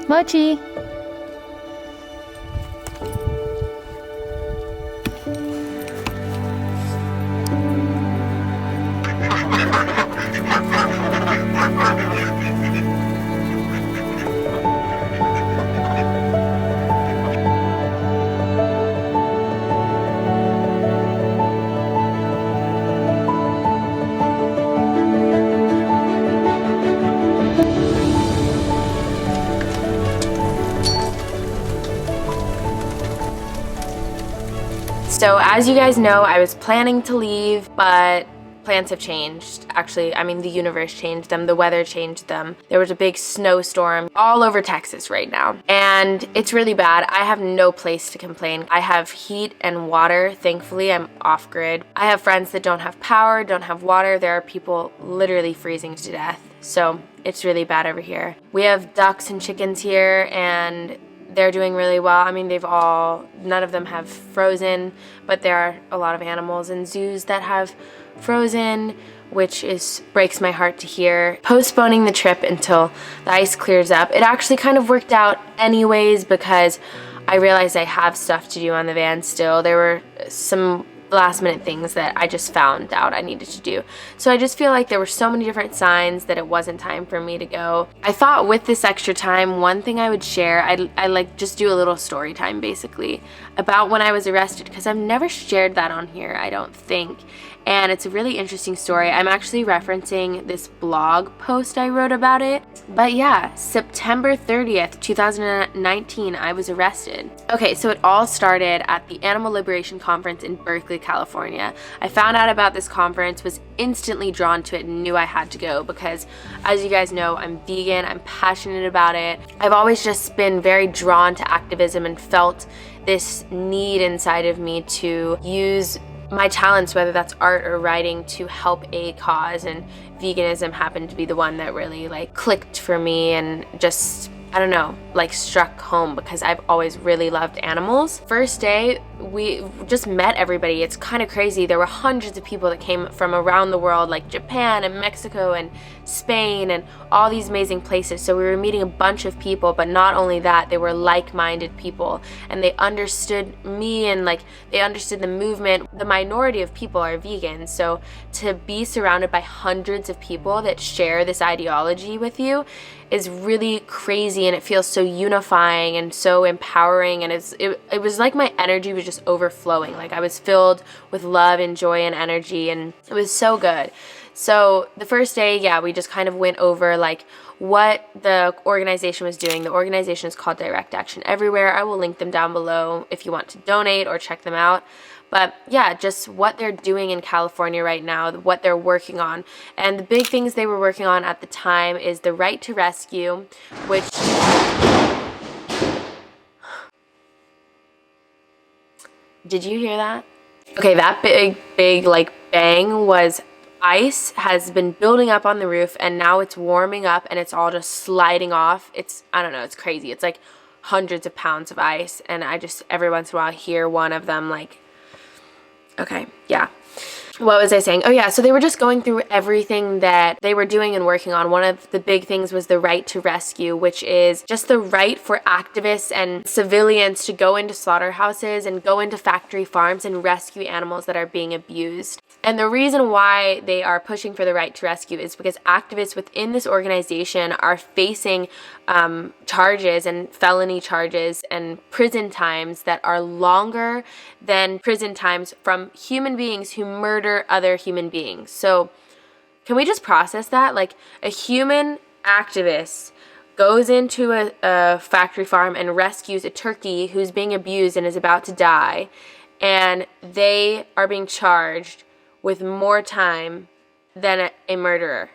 Mochi! So as you guys know, I was planning to leave, but plans have changed. Actually, I mean, the universe changed them, the weather changed them. There was a big snowstorm all over Texas right now, and it's really bad. I have no place to complain. I have heat and water. Thankfully, I'm off grid. I have friends that don't have power, don't have water. There are people literally freezing to death. So it's really bad over here. We have ducks and chickens here, and they're doing really well. I mean, none of them have frozen, but there are a lot of animals in zoos that have frozen, which breaks my heart to hear. Postponing the trip until the ice clears up. It actually kind of worked out anyways because I realized I have stuff to do on the van still. There were some last minute things that I just found out I needed to do. So I just feel like there were so many different signs that it wasn't time for me to go. I thought with this extra time, one thing I would share, I like just do a little story time basically about when I was arrested, because I've never shared that on here, I don't think. And it's a really interesting story. I'm actually referencing this blog post I wrote about it. But yeah, September 30th, 2019, I was arrested. Okay, so it all started at the Animal Liberation Conference in Berkeley, California. I found out about this conference, was instantly drawn to it, and knew I had to go because, as you guys know, I'm vegan, I'm passionate about it. I've always just been very drawn to activism and felt this need inside of me to use my talents, whether that's art or writing, to help a cause, and veganism happened to be the one that really like clicked for me and just, I don't know, like struck home because I've always really loved animals. First day, we just met everybody. It's kind of crazy. There were hundreds of people that came from around the world, like Japan and Mexico and Spain and all these amazing places. So we were meeting a bunch of people, but not only that, they were like-minded people, and they understood me, and like they understood the movement. The minority of people are vegans, so to be surrounded by hundreds of people that share this ideology with you is really crazy, and it feels so unifying and so empowering, and it was like my energy was just overflowing. Like I was filled with love and joy and energy, and it was so good. So the first day, yeah, we just kind of went over like what the organization was doing. The organization is called Direct Action Everywhere. I will link them down below if you want to donate or check them out. But yeah, just what they're doing in California right now, what they're working on. And the big things they were working on at the time is the right to rescue, which... Did you hear that? Okay, that big like bang was ice has been building up on the roof, and now it's warming up and it's all just sliding off. I don't know, it's crazy. It's like hundreds of pounds of ice, and I just every once in a while hear one of them like, okay, yeah. What was I saying? Oh yeah, so they were just going through everything that they were doing and working on. One of the big things was the right to rescue, which is just the right for activists and civilians to go into slaughterhouses and go into factory farms and rescue animals that are being abused. And the reason why they are pushing for the right to rescue is because activists within this organization are facing charges and felony charges and prison times that are longer than prison times from human beings who murder other human beings. So can we just process that? Like, a human activist goes into a factory farm and rescues a turkey who's being abused and is about to die, and they are being charged with more time than a murderer.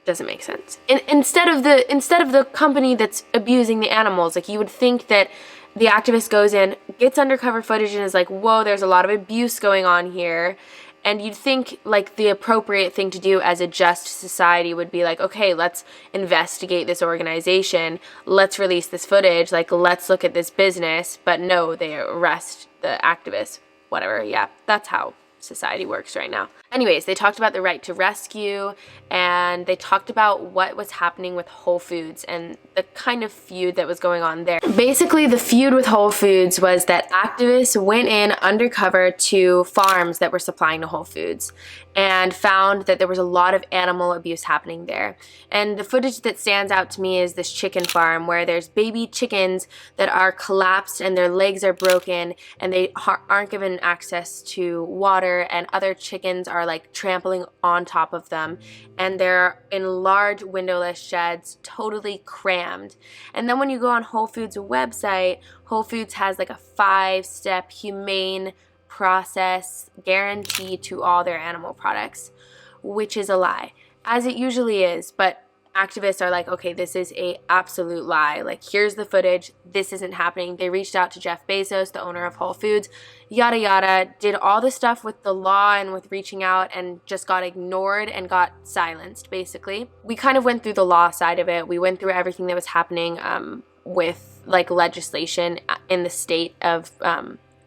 Doesn't make sense. Instead of the company that's abusing the animals, like, you would think that the activist goes in, gets undercover footage, and is like, whoa, there's a lot of abuse going on here. And you'd think like the appropriate thing to do as a just society would be like, okay, let's investigate this organization, let's release this footage, like, let's look at this business. But no, they arrest the activists. Whatever, yeah, that's how society works right now. Anyways, they talked about the right to rescue, and they talked about what was happening with Whole Foods and the kind of feud that was going on there. Basically, the feud with Whole Foods was that activists went in undercover to farms that were supplying to Whole Foods and found that there was a lot of animal abuse happening there. And the footage that stands out to me is this chicken farm where there's baby chickens that are collapsed and their legs are broken and they aren't given access to water, and other chickens are like trampling on top of them, and they're in large windowless sheds, totally crammed. And then when you go on Whole Foods website, Whole Foods has like a 5-step humane process guarantee to all their animal products, which is a lie, as it usually is. But activists are like, okay, this is a absolute lie. Like, here's the footage. This isn't happening. They reached out to Jeff Bezos, the owner of Whole Foods, yada yada, did all the stuff with the law and with reaching out, and just got ignored and got silenced, basically. We kind of went through the law side of it. We went through everything that was happening with like legislation in the state of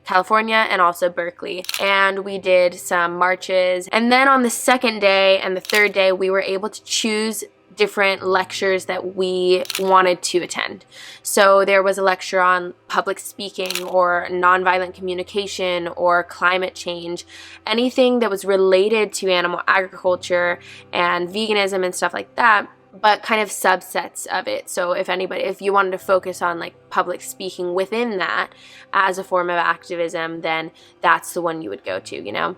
California and also Berkeley, and we did some marches. And then on the second day and the third day, we were able to choose different lectures that we wanted to attend. So there was a lecture on public speaking or nonviolent communication or climate change, anything that was related to animal agriculture and veganism and stuff like that, but kind of subsets of it. So if you wanted to focus on like public speaking within that as a form of activism, then that's the one you would go to, you know?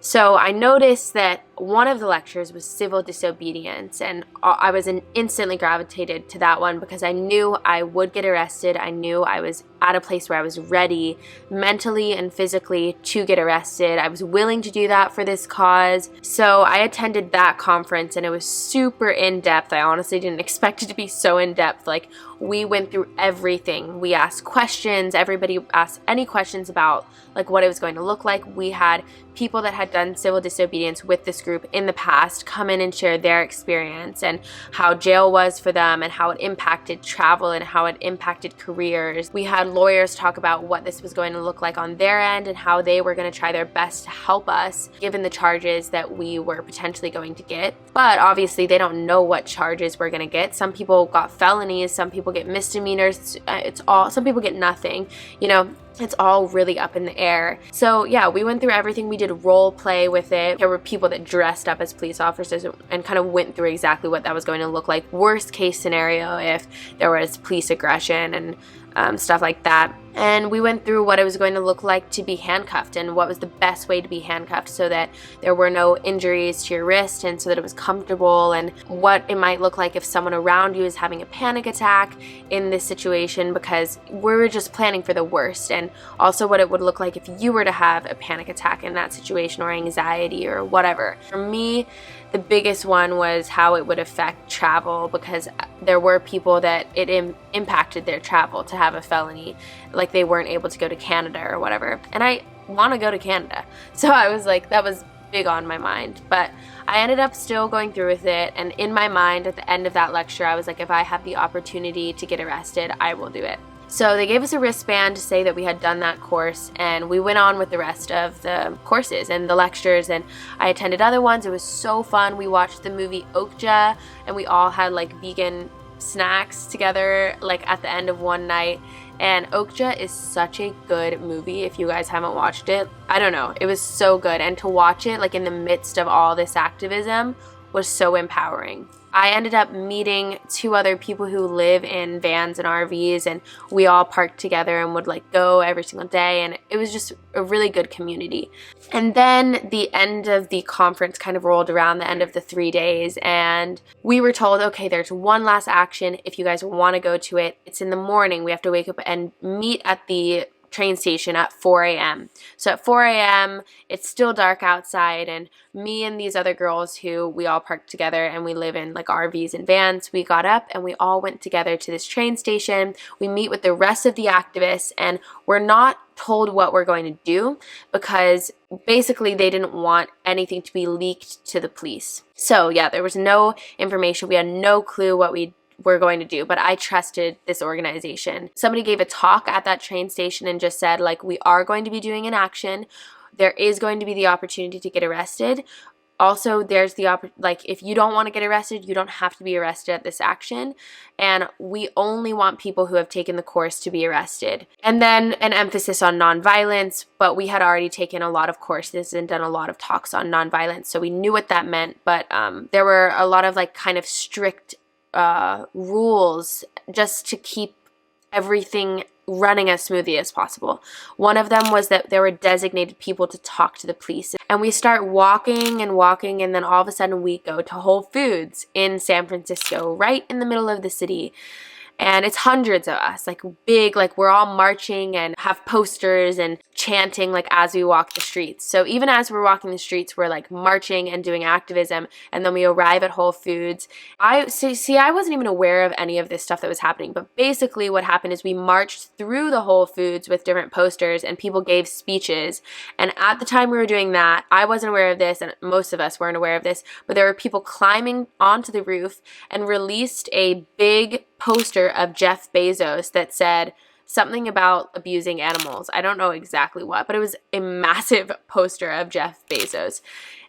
So I noticed that one of the lectures was civil disobedience, and I was instantly gravitated to that one because I knew I would get arrested. I knew I was at a place where I was ready mentally and physically to get arrested. I was willing to do that for this cause. So I attended that conference, and it was super in-depth. I honestly didn't expect it to be so in-depth. Like, we went through everything. We asked questions. Everybody asked any questions about like what it was going to look like. We had people that had done civil disobedience with this group in the past come in and share their experience and how jail was for them and how it impacted travel and how it impacted careers. We had lawyers talk about what this was going to look like on their end and how they were going to try their best to help us given the charges that we were potentially going to get. But obviously they don't know what charges we're going to get. Some people got felonies, some people get misdemeanors, some people get nothing, you know. It's all really up in the air. So yeah, we went through everything. We did role play with it. There were people that dressed up as police officers and kind of went through exactly what that was going to look like. Worst case scenario if there was police aggression and stuff like that. And we went through what it was going to look like to be handcuffed and what was the best way to be handcuffed so that there were no injuries to your wrist and so that it was comfortable, and what it might look like if someone around you is having a panic attack in this situation, because we were just planning for the worst, and also what it would look like if you were to have a panic attack in that situation or anxiety or whatever. For me, the biggest one was how it would affect travel, because there were people that it impacted their travel to have a felony, like they weren't able to go to Canada or whatever. And I want to go to Canada. So I was like, that was big on my mind. But I ended up still going through with it. And in my mind, at the end of that lecture, I was like, if I have the opportunity to get arrested, I will do it. So they gave us a wristband to say that we had done that course, and we went on with the rest of the courses and the lectures, and I attended other ones. It was so fun. We watched the movie Okja, and we all had like vegan snacks together like at the end of one night. And Okja is such a good movie. If you guys haven't watched it, I don't know, it was so good. And to watch it like in the midst of all this activism was so empowering. I ended up meeting 2 other people who live in vans and RVs, and we all parked together and would like go every single day, and it was just a really good community. And then the end of the conference kind of rolled around, the end of the 3 days, and we were told, okay, there's one last action if you guys want to go to it. It's in the morning. We have to wake up and meet at the train station at 4 a.m. So at 4 a.m. it's still dark outside, and me and these other girls who we all parked together and we live in like RVs and vans, we got up and we all went together to this train station. We meet with the rest of the activists, and we're not told what we're going to do because basically they didn't want anything to be leaked to the police. So yeah, there was no information. We had no clue what we're going to do, but I trusted this organization. Somebody gave a talk at that train station and just said, like, we are going to be doing an action. there is going to be the opportunity to get arrested. Also, there's the if you don't want to get arrested, you don't have to be arrested at this action, and we only want people who have taken the course to be arrested. And then an emphasis on nonviolence, but we had already taken a lot of courses and done a lot of talks on nonviolence, so we knew what that meant, but there were a lot of kind of strict rules just to keep everything running as smoothly as possible. One of them was that there were designated people to talk to the police. And we start walking, and then all of a sudden we go to Whole Foods in San Francisco, right in the middle of the city. And it's hundreds of us, big, we're all marching and have posters and chanting as we walk the streets. So even as we're walking the streets, we're marching and doing activism, and then we arrive at Whole Foods. I wasn't even aware of any of this stuff that was happening, but basically what happened is we marched through the Whole Foods with different posters, and people gave speeches. And at the time we were doing that, I wasn't aware of this, and most of us weren't aware of this, but there were people climbing onto the roof and released a big poster of Jeff Bezos that said something about abusing animals. I don't know exactly what, but it was a massive poster of Jeff Bezos.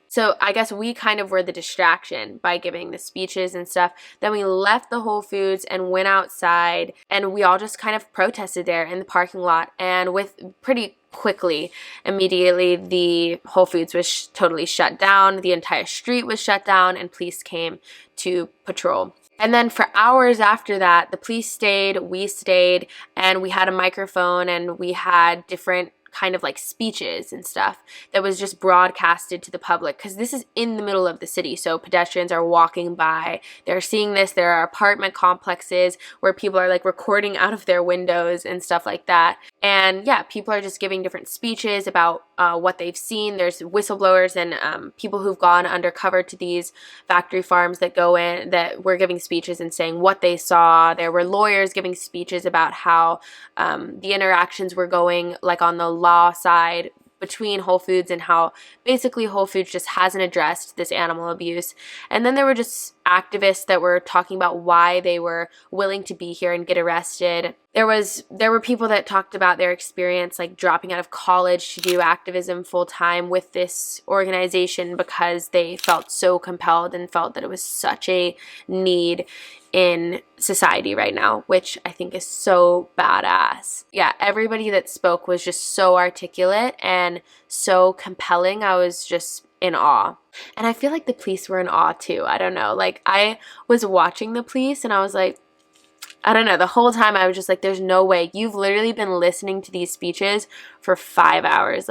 So I guess we kind of were the distraction by giving the speeches and stuff. Then we left the Whole Foods and went outside, and we all just kind of protested there in the parking lot. And with pretty quickly, immediately, the Whole Foods was totally shut down. The entire street was shut down, and police came to patrol. And then for hours after that, the police stayed, we stayed, and we had a microphone, and we had different kind of speeches and stuff that was just broadcasted to the public, because this is in the middle of the city, so pedestrians are walking by, they're seeing this. There are apartment complexes where people are recording out of their windows and stuff like that. And yeah, people are just giving different speeches about what they've seen. There's whistleblowers and people who've gone undercover to these factory farms that go in, that were giving speeches and saying what they saw. There were lawyers giving speeches about how the interactions were going on the law side between Whole Foods, and how basically Whole Foods just hasn't addressed this animal abuse. And then there were just activists that were talking about why they were willing to be here and get arrested. There were people that talked about their experience dropping out of college to do activism full time with this organization because they felt so compelled and felt that it was such a need in society right now, which I think is so badass. Yeah, everybody that spoke was just so articulate and so compelling. I was just in awe. And I feel like the police were in awe too. I don't know. I was watching the police and I was I don't know, the whole time I was just there's no way. You've literally been listening to these speeches for 5 hours.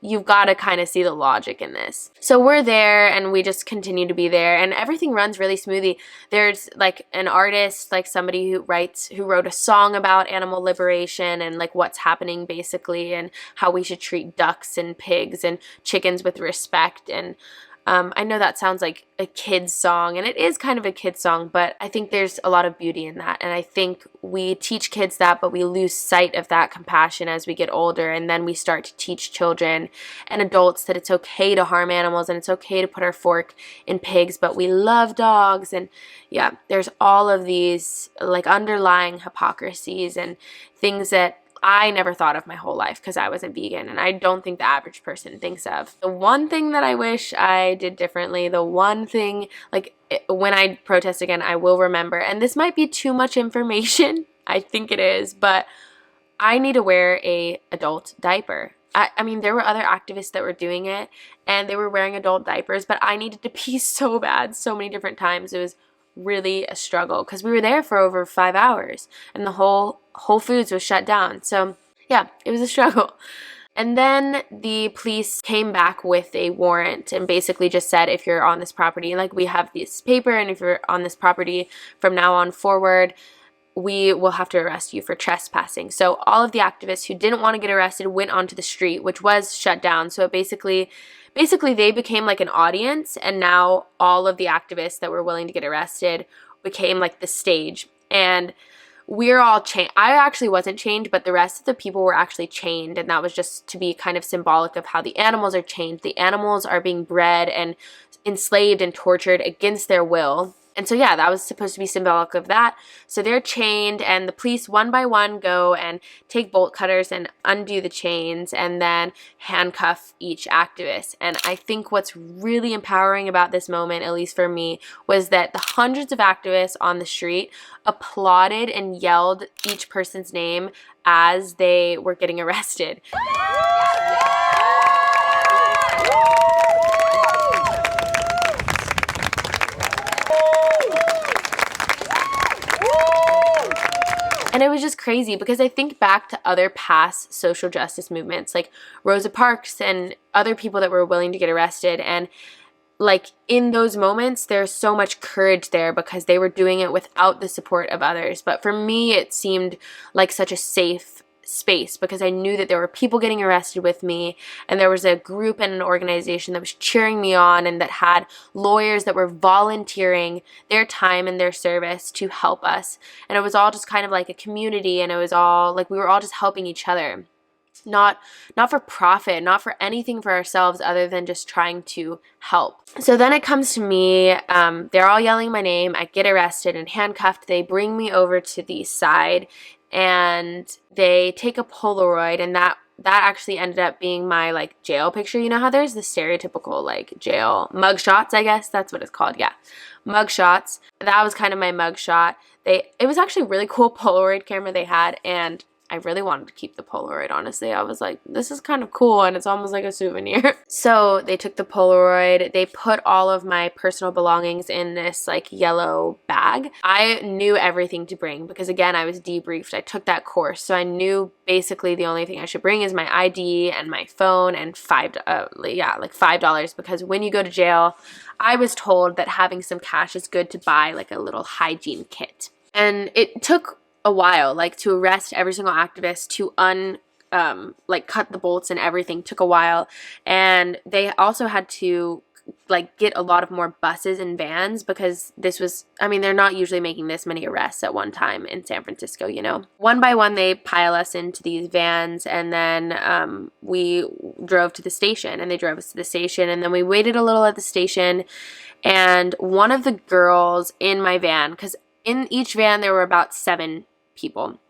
You've got to kind of see the logic in this. So we're there, and we just continue to be there, and everything runs really smoothly. There's an artist, somebody who wrote a song about animal liberation and what's happening basically, and how we should treat ducks and pigs and chickens with respect. And I know that sounds like a kid's song, and it is kind of a kid's song, but I think there's a lot of beauty in that. And I think we teach kids that, but we lose sight of that compassion as we get older, and then we start to teach children and adults that it's okay to harm animals and it's okay to put our fork in pigs, but we love dogs. And yeah, there's all of these underlying hypocrisies and things that I never thought of my whole life because I wasn't vegan, and I don't think the average person thinks of. The one thing that I wish I did differently, the one thing, when I protest again, I will remember, and this might be too much information, I think it is, but I need to wear a adult diaper. I mean, there were other activists that were doing it, and they were wearing adult diapers, but I needed to pee so bad so many different times. It was really a struggle because we were there for over 5 hours, and the whole Whole Foods was shut down. So yeah, it was a struggle. And then the police came back with a warrant and basically just said, if you're on this property, we have this paper, and if you're on this property from now on forward, we will have to arrest you for trespassing. So all of the activists who didn't want to get arrested went onto the street, which was shut down. So basically they became an audience, and now all of the activists that were willing to get arrested became the stage. And we're all chained. I actually wasn't chained, but the rest of the people were actually chained, and that was just to be kind of symbolic of how the animals are chained. The animals are being bred and enslaved and tortured against their will. And so yeah, that was supposed to be symbolic of that. So they're chained, and the police one by one go and take bolt cutters and undo the chains and then handcuff each activist. And I think what's really empowering about this moment, at least for me, was that the hundreds of activists on the street applauded and yelled each person's name as they were getting arrested. And it was just crazy because I think back to other past social justice movements like Rosa Parks and other people that were willing to get arrested, and like in those moments there's so much courage there because they were doing it without the support of others. But for me it seemed like such a safe space because I knew that there were people getting arrested with me, and there was a group and an organization that was cheering me on and that had lawyers that were volunteering their time and their service to help us. And it was all just kind of like a community, and it was all like we were all just helping each other. Not for profit, not for anything for ourselves other than just trying to help. So then it comes to me, they're all yelling my name, I get arrested and handcuffed, they bring me over to the side and they take a Polaroid, and that actually ended up being my like jail picture. You know how there's the stereotypical like jail mug shots, I guess that's what it's called, yeah, mug shots. That was kind of my mug shot. It was actually a really cool Polaroid camera they had, and I really wanted to keep the Polaroid, honestly. I was like, this is kind of cool, and it's almost like a souvenir. So they took the Polaroid, they put all of my personal belongings in this like yellow bag. I knew everything to bring because again, I was debriefed. I took that course, so I knew basically the only thing I should bring is my ID and my phone and $5 because when you go to jail, I was told that having some cash is good to buy like a little hygiene kit. And it took a while, like to arrest every single activist, to cut the bolts and everything took a while. And they also had to like get a lot of more buses and vans because this was, I mean, they're not usually making this many arrests at one time in San Francisco, you know. One by one, they pile us into these vans, and then we drove to the station, and they drove us to the station, and then we waited a little at the station, and one of the girls in my van, because in each van there were about 7 people.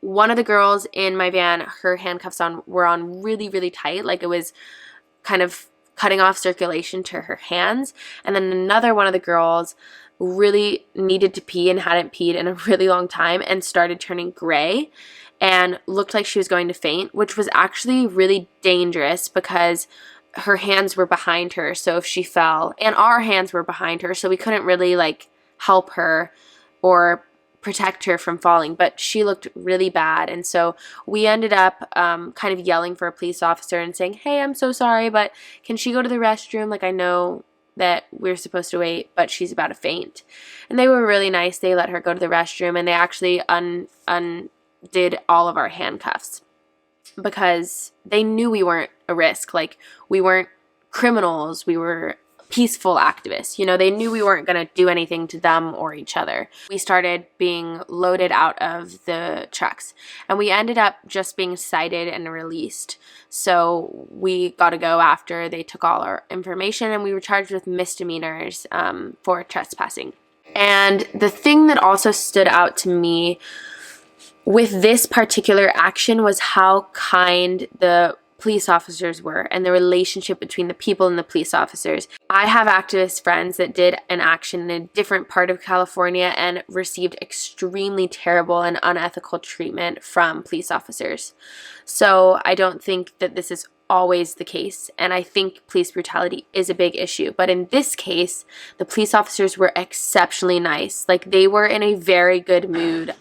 One of the girls in my van, her handcuffs were on really, really tight, like it was kind of cutting off circulation to her hands. And then another one of the girls really needed to pee and hadn't peed in a really long time and started turning gray and looked like she was going to faint, which was actually really dangerous because her hands were behind her, so if she fell, and our hands were behind her, so we couldn't really like help her or protect her from falling, but she looked really bad. And so we ended up kind of yelling for a police officer and saying, hey, I'm so sorry, but can she go to the restroom? Like, I know that we're supposed to wait, but she's about to faint. And they were really nice. They let her go to the restroom, and they actually undid all of our handcuffs because they knew we weren't a risk. Like, we weren't criminals. We were peaceful activists. You know, they knew we weren't going to do anything to them or each other. We started being loaded out of the trucks, and we ended up just being cited and released. So we got to go after they took all our information, and we were charged with misdemeanors for trespassing. And the thing that also stood out to me with this particular action was how kind the police officers were and the relationship between the people and the police officers. I have activist friends that did an action in a different part of California and received extremely terrible and unethical treatment from police officers. So I don't think that this is always the case, and I think police brutality is a big issue. But in this case, the police officers were exceptionally nice. Like, they were in a very good mood.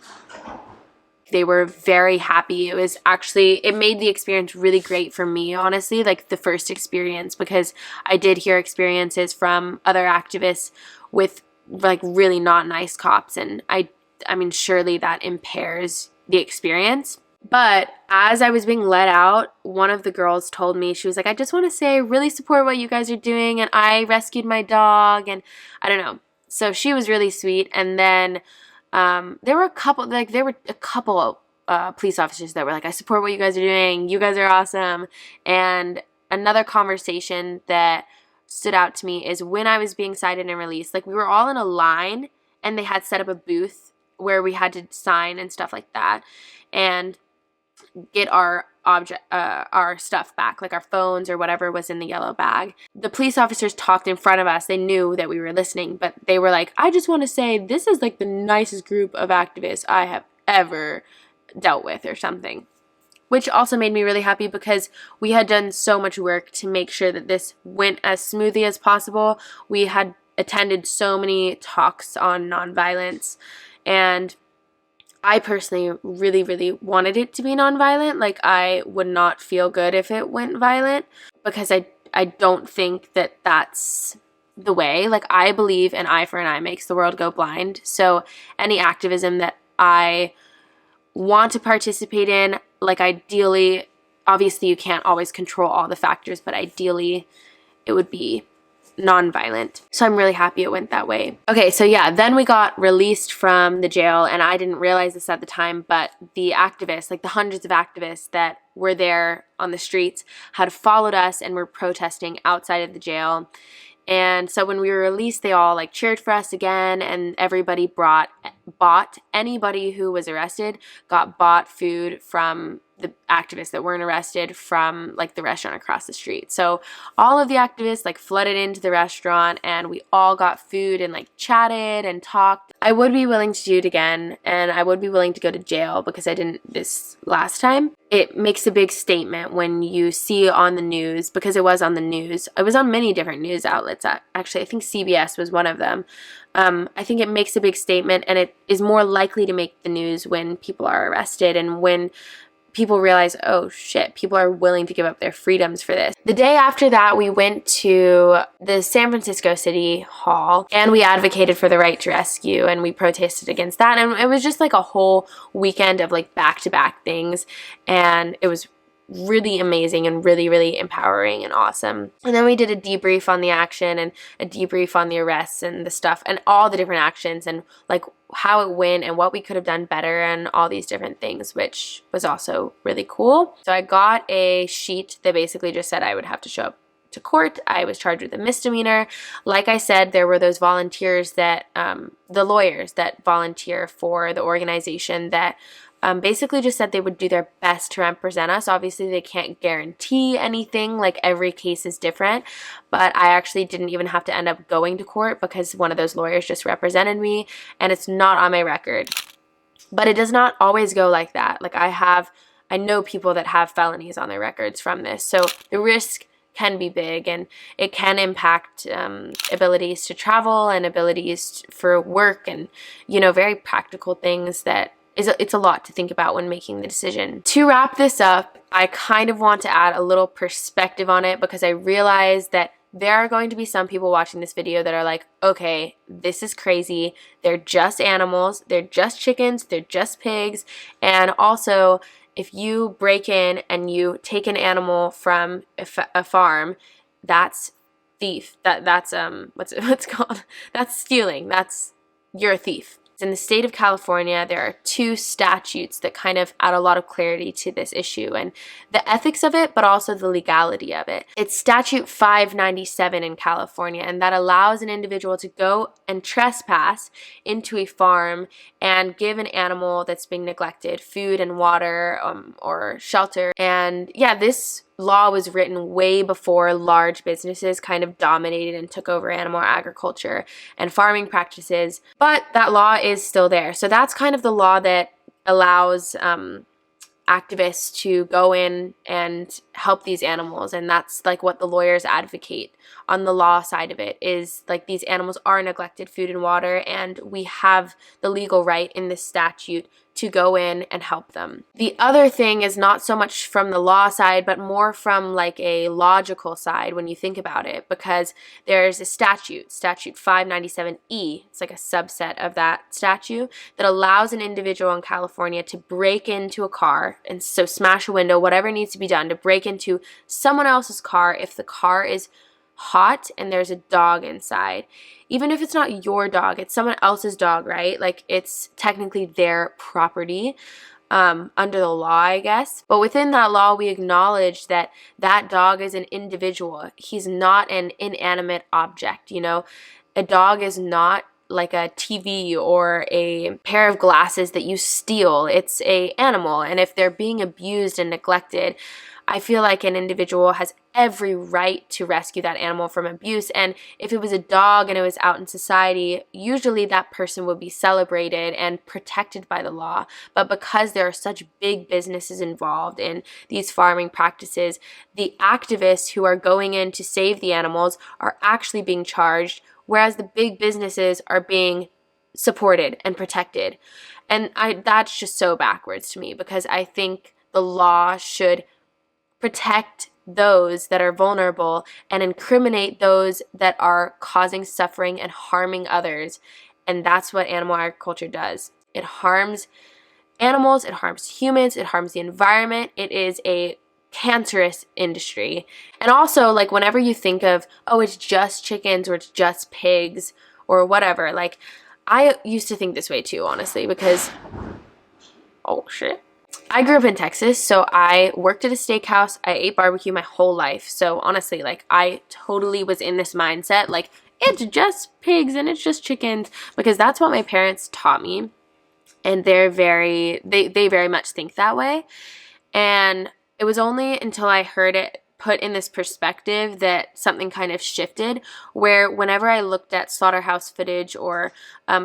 They were very happy. It made the experience really great for me, honestly, like the first experience, because I did hear experiences from other activists with like really not nice cops, and I mean, surely that impairs the experience. But as I was being let out, one of the girls told me, she was like, I just want to say I really support what you guys are doing, and I rescued my dog, and I don't know. So she was really sweet. And then there were a couple police officers that were like, I support what you guys are doing. You guys are awesome. And another conversation that stood out to me is when I was being cited and released, like we were all in a line and they had set up a booth where we had to sign and stuff like that and get our stuff back, like our phones or whatever was in the yellow bag. The police officers talked in front of us. They knew that we were listening, but they were like, I just want to say this is like the nicest group of activists I have ever dealt with or something. Which also made me really happy because we had done so much work to make sure that this went as smoothly as possible. We had attended so many talks on nonviolence, and I personally really, really wanted it to be nonviolent. Like, I would not feel good if it went violent because I don't think that that's the way. Like, I believe an eye for an eye makes the world go blind. So any activism that I want to participate in, like ideally, obviously you can't always control all the factors, but ideally it would be non-violent. So I'm really happy it went that way. Okay, so yeah, then we got released from the jail, and I didn't realize this at the time, but the activists, like the hundreds of activists that were there on the streets, had followed us and were protesting outside of the jail. And so when we were released, they all like cheered for us again, and everybody bought anybody who was arrested bought food from the activists that weren't arrested from like the restaurant across the street. So all of the activists like flooded into the restaurant, and we all got food and like chatted and talked. I would be willing to do it again, and I would be willing to go to jail because I didn't this last time. It makes a big statement when you see on the news, because it was on the news. It was on many different news outlets. Actually, I think CBS was one of them. I think it makes a big statement, and it is more likely to make the news when people are arrested and when people realize, oh shit, people are willing to give up their freedoms for this. The day after that, we went to the San Francisco City Hall and we advocated for the right to rescue, and we protested against that. And it was just like a whole weekend of like back-to-back things, and it was really amazing and really, really empowering and awesome. And then we did a debrief on the action and a debrief on the arrests and the stuff and all the different actions and like how it went and what we could have done better and all these different things, which was also really cool. So I got a sheet that basically just said I would have to show up to court. I was charged with a misdemeanor. Like I said, there were those volunteers that, the lawyers that volunteer for the organization that basically just said they would do their best to represent us. Obviously, they can't guarantee anything, like every case is different, but I actually didn't even have to end up going to court because one of those lawyers just represented me, and it's not on my record. But it does not always go like that. Like I know people that have felonies on their records from this, so the risk can be big, and it can impact abilities to travel and abilities for work and, you know, very practical things that it's a lot to think about when making the decision. To wrap this up, I kind of want to add a little perspective on it because I realize that there are going to be some people watching this video that are like, okay, this is crazy. They're just animals. They're just chickens. They're just pigs. And also, if you break in and you take an animal from a farm, that's thief. That's what's it called? That's stealing. You're a thief. In the state of California, there are two statutes that kind of add a lot of clarity to this issue and the ethics of it, but also the legality of it. It's Statute 597 in California, and that allows an individual to go and trespass into a farm and give an animal that's being neglected food and water or shelter. And yeah, this law was written way before large businesses kind of dominated and took over animal agriculture and farming practices, but that law is still there. So that's kind of the law that allows activists to go in and help these animals, and that's like what the lawyers advocate on the law side of it, is like these animals are neglected food and water, and we have the legal right in this statute to go in and help them. The other thing is not so much from the law side, but more from like a logical side when you think about it, because there's a statute 597E, it's like a subset of that statute, that allows an individual in California to break into a car, and so smash a window, whatever needs to be done to break into someone else's car if the car is hot and there's a dog inside. Even if it's not your dog, it's someone else's dog, right? Like, it's technically their property. under the law, I guess. But within that law, we acknowledge that that dog is an individual. He's not an inanimate object, you know? A dog is not like a TV or a pair of glasses that you steal. It's a animal, and if they're being abused and neglected, I feel like an individual has every right to rescue that animal from abuse. And if it was a dog and it was out in society, usually that person would be celebrated and protected by the law. But because there are such big businesses involved in these farming practices, the activists who are going in to save the animals are actually being charged, whereas the big businesses are being supported and protected. And that's just so backwards to me, because I think the law should protect those that are vulnerable and incriminate those that are causing suffering and harming others. And that's what animal agriculture does. It harms animals, it harms humans, it harms the environment. It is a cancerous industry. And also, like, whenever you think of, oh, it's just chickens or it's just pigs or whatever, like, I used to think this way too, honestly, because, oh shit. I grew up in Texas, so I worked at a steakhouse. I ate barbecue my whole life. So honestly, like, I totally was in this mindset, like, it's just pigs and it's just chickens, because that's what my parents taught me. And they very much think that way. And it was only until I heard it put in this perspective that something kind of shifted, where whenever I looked at slaughterhouse footage or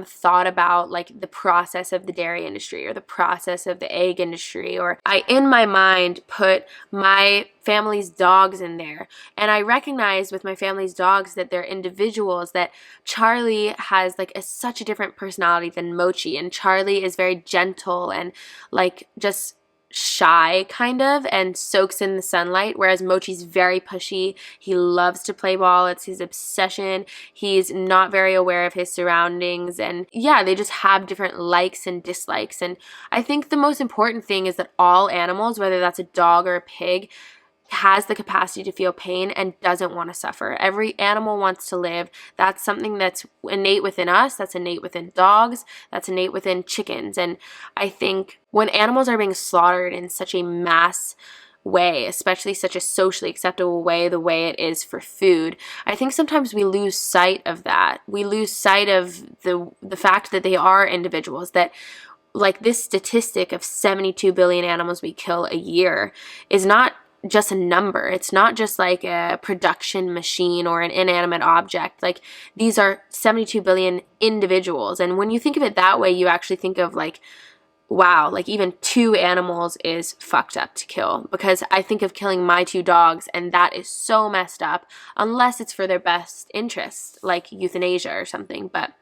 thought about like the process of the dairy industry or the process of the egg industry, or I in my mind put my family's dogs in there, and I recognized with my family's dogs that they're individuals, that Charlie has like such a different personality than Mochi, and Charlie is very gentle and like just shy kind of and soaks in the sunlight, whereas Mochi's very pushy. He loves to play ball. It's his obsession. He's not very aware of his surroundings, and yeah, they just have different likes and dislikes. And I think the most important thing is that all animals, whether that's a dog or a pig, has the capacity to feel pain and doesn't want to suffer. Every animal wants to live. That's something that's innate within us. That's innate within dogs. That's innate within chickens. And I think when animals are being slaughtered in such a mass way, especially such a socially acceptable way, the way it is for food, I think sometimes we lose sight of that. We lose sight of the fact that they are individuals, that like this statistic of 72 billion animals we kill a year is not just a number. It's not just like a production machine or an inanimate object. Like, these are 72 billion individuals. And when you think of it that way, you actually think of like, wow, like even 2 animals is fucked up to kill. Because I think of killing my 2 dogs, and that is so messed up, unless it's for their best interest, like euthanasia or something. But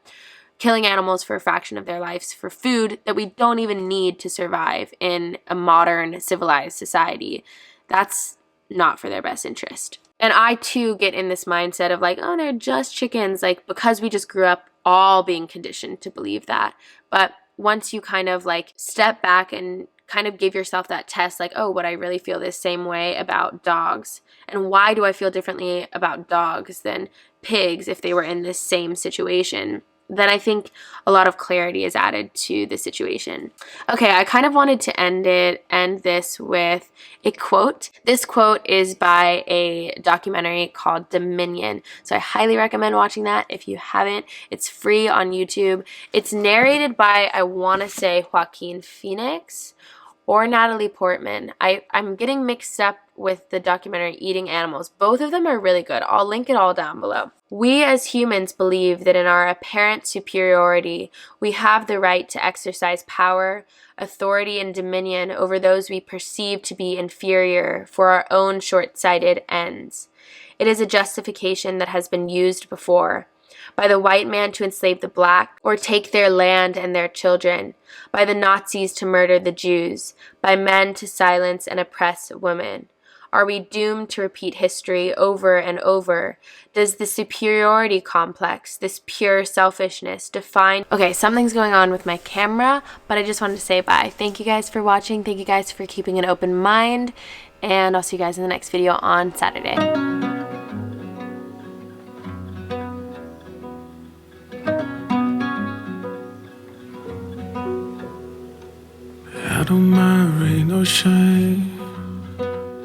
killing animals for a fraction of their lives for food that we don't even need to survive in a modern civilized society, that's not for their best interest. And I too get in this mindset of like, oh, they're just chickens, like, because we just grew up all being conditioned to believe that. But once you kind of like step back and kind of give yourself that test, like, oh, would I really feel this same way about dogs? And why do I feel differently about dogs than pigs if they were in this same situation? Then I think a lot of clarity is added to the situation. Okay, I kind of wanted to end this with a quote. This quote is by a documentary called Dominion. So I highly recommend watching that if you haven't. It's free on YouTube. It's narrated by, I want to say, Joaquin Phoenix or Natalie Portman. I'm getting mixed up with the documentary Eating Animals. Both of them are really good. I'll link it all down below. We as humans believe that in our apparent superiority, we have the right to exercise power, authority, and dominion over those we perceive to be inferior for our own short-sighted ends. It is a justification that has been used before, by the white man to enslave the black or take their land and their children, by the Nazis to murder the Jews, by men to silence and oppress women. Are we doomed to repeat history over and over? Does the superiority complex, this pure selfishness, define... Okay, something's going on with my camera, but I just wanted to say bye. Thank you guys for watching. Thank you guys for keeping an open mind, and I'll see you guys in the next video on Saturday. I don't mind rain or shine.